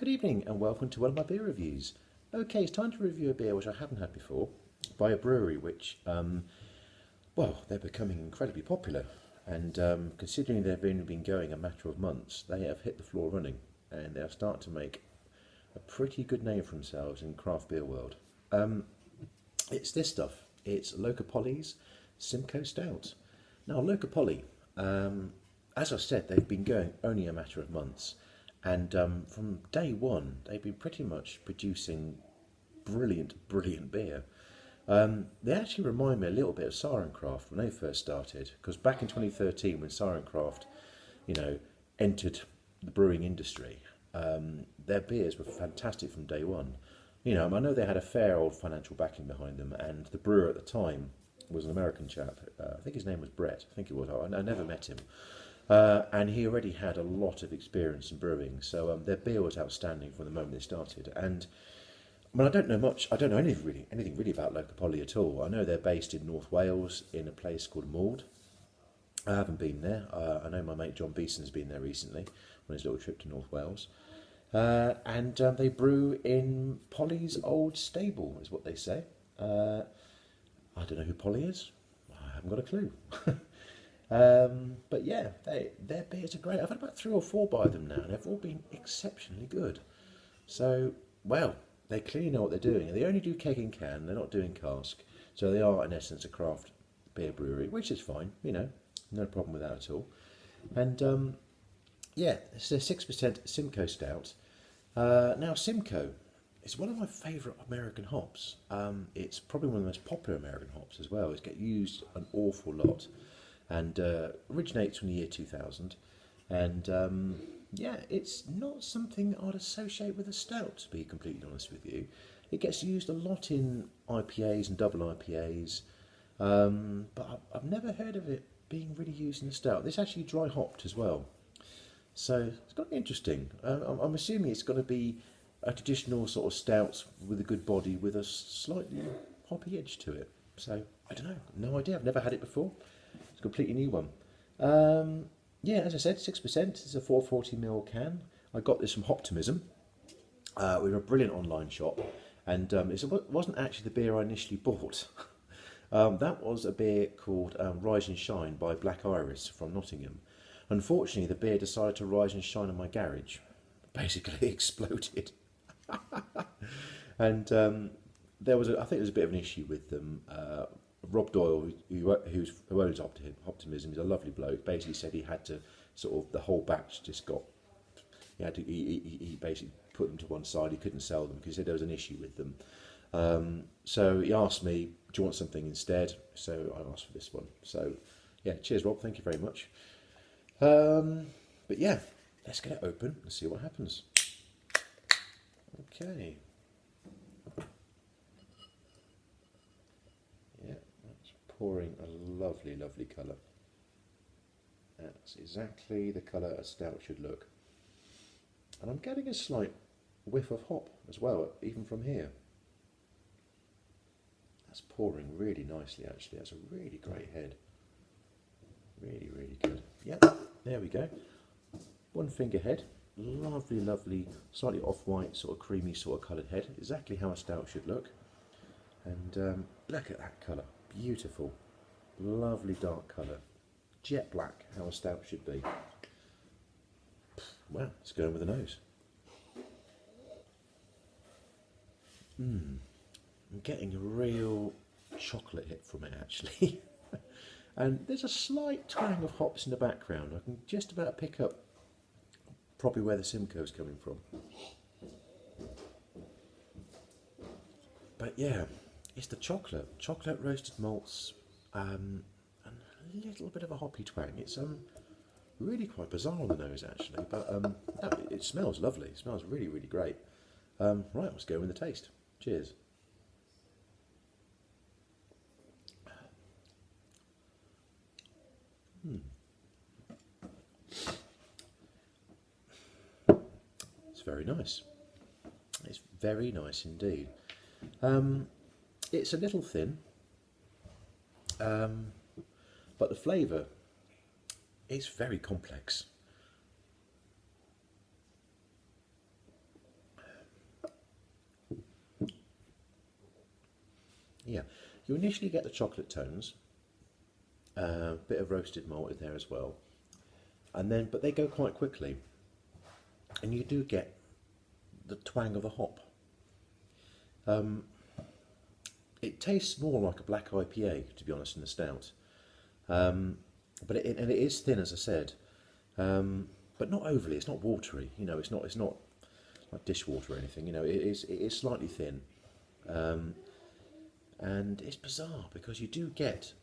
Good evening and welcome to one of my beer reviews. Okay, it's time to review a beer which I haven't had before by a brewery which, well, they're becoming incredibly popular. And considering they've only been going a matter of months, they have hit the floor running and they're starting to make a pretty good name for themselves in craft beer world. It's this stuff. It's Loka Simcoe Stout. Now, Loka as I said, they've been going only a matter of months. And from day one, they've been pretty much producing brilliant beer. They actually remind me a little bit of Sirencraft when they first started, because back in 2013, when Sirencraft, entered the brewing industry, their beers were fantastic from day one. I know they had a fair old financial backing behind them, and the brewer at the time was an American chap. I think his name was Brett. I think it was. I never met him. And he already had a lot of experience in brewing, so their beer was outstanding from the moment they started. And I don't know much. I don't know anything really about Loka at all. I know they're based in North Wales in a place called Maud. I haven't been there. I know my mate John Beeson's been there recently on his little trip to North Wales. And they brew in Polly's old stable, is what they say. I don't know who Polly is. I haven't got a clue. But yeah, their beers are great. I've had about 3 or 4 by them now, and they've all been exceptionally good. So, well, they clearly know what they're doing, and they only do keg and can. They're not doing cask, so they are in essence a craft beer brewery, which is fine. No problem with that at all. And yeah, it's a 6% Simcoe Stout. Now, Simcoe is one of my favourite American hops. It's probably one of the most popular American hops as well. It's get used an awful lot, and originates from the year 2000. And yeah, it's not something I'd associate with a stout, to be completely honest with you. It gets used a lot in IPAs and double IPAs, but I've never heard of it being really used in a stout. It's actually dry hopped as well, so it's going to be interesting. I'm assuming it's going to be a traditional sort of stout with a good body with a slightly hoppy edge to it. So I don't know, no idea. I've never had it before. It's a completely new one. Yeah, as I said, 6%. It's a 440ml can. I got this from Hoptimism. We're a brilliant online shop, and it wasn't actually the beer I initially bought. That was a beer called Rise and Shine by Black Iris from Nottingham. Unfortunately, the beer decided to rise and shine in my garage. Basically exploded. And I think there was a bit of an issue with them. Rob Doyle, who owns Optimism, is a lovely bloke. Basically said he had to the whole batch just got. He basically put them to one side. He couldn't sell them because he said there was an issue with them. So he asked me, "Do you want something instead?" So I asked for this one. So yeah, cheers, Rob. Thank you very much. But yeah, let's get it open and see what happens. Okay. Yeah, that's pouring a lovely colour. That's exactly the colour a stout should look. And I'm getting a slight whiff of hop as well, even from here. That's pouring really nicely, actually. That's a really great head. Really good. Yeah, there we go. One finger head. Lovely, slightly off-white, sort of creamy, sort of coloured head. Exactly how a stout should look. And look at that colour. Beautiful. Lovely dark colour. Jet black, how a stout should be. Wow, it's going with the nose. I'm getting a real chocolate hit from it, actually. And there's a slight twang of hops in the background. I can just about pick up probably where the Simcoe is coming from. But yeah, it's the chocolate roasted malts, and a little bit of a hoppy twang. It's really quite bizarre on the nose, actually, but no, it smells lovely. It smells really great. Right, let's go with the taste. Cheers. It's very nice. It's very nice indeed. It's a little thin, but the flavour is very complex. You initially get the chocolate tones, a bit of roasted malt in there as well, and then but they go quite quickly, and you do get the twang of the hop. It tastes more like a black IPA, to be honest, in the stout. But it is thin, as I said, but not overly. It's not watery. You know, it's not like dishwater or anything. You know, it is slightly thin, and it's bizarre because you do get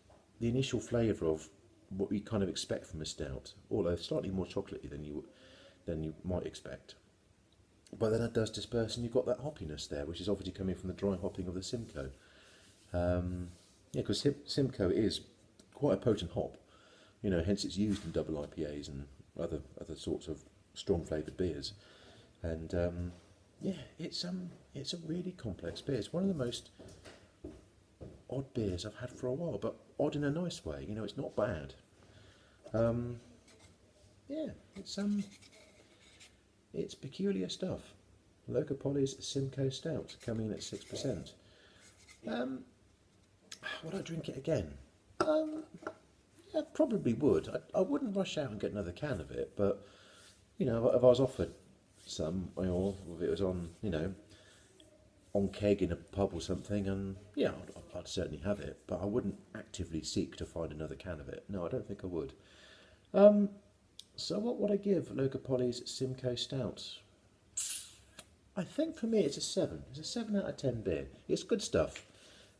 the initial flavour of what you kind of expect from a stout, although slightly more chocolatey than you might expect. But then it does disperse, and you've got that hoppiness there, which is obviously coming from the dry hopping of the Simcoe. Yeah, because Simcoe is quite a potent hop, you know, hence it's used in double IPAs and other sorts of strong flavoured beers. And yeah, it's a really complex beer. It's one of the most odd beers I've had for a while, but odd in a nice way. You know, it's not bad. Yeah, it's peculiar stuff. Loka Poly's Simcoe Stout coming in at 6%. Would I drink it again? I probably would. I wouldn't rush out and get another can of it, but you know, if I was offered some, or if it was on, you know, on keg in a pub or something, and yeah, I'd certainly have it, but I wouldn't actively seek to find another can of it. No, I don't think I would. So what would I give Loka Poly's Simcoe Stout? I think for me it's a 7. It's a 7 out of 10 beer. It's good stuff.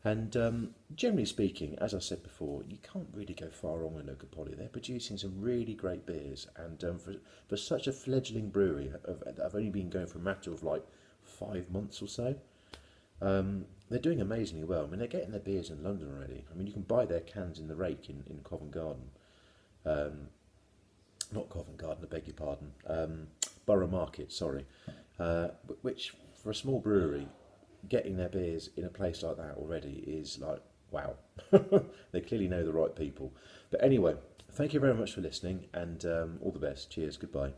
And generally speaking, as I said before, you can't really go far wrong with Loka Poly. They're producing some really great beers, and for such a fledgling brewery, I've only been going for a matter of like 5 months or so. They're doing amazingly well. I mean, they're getting their beers in London already. I mean, you can buy their cans in the Rake in Covent Garden. Not Covent Garden, I beg your pardon. Borough Market, sorry. Which, for a small brewery, getting their beers in a place like that already is like, wow. They clearly know the right people. But anyway, thank you very much for listening, and all the best. Cheers, goodbye.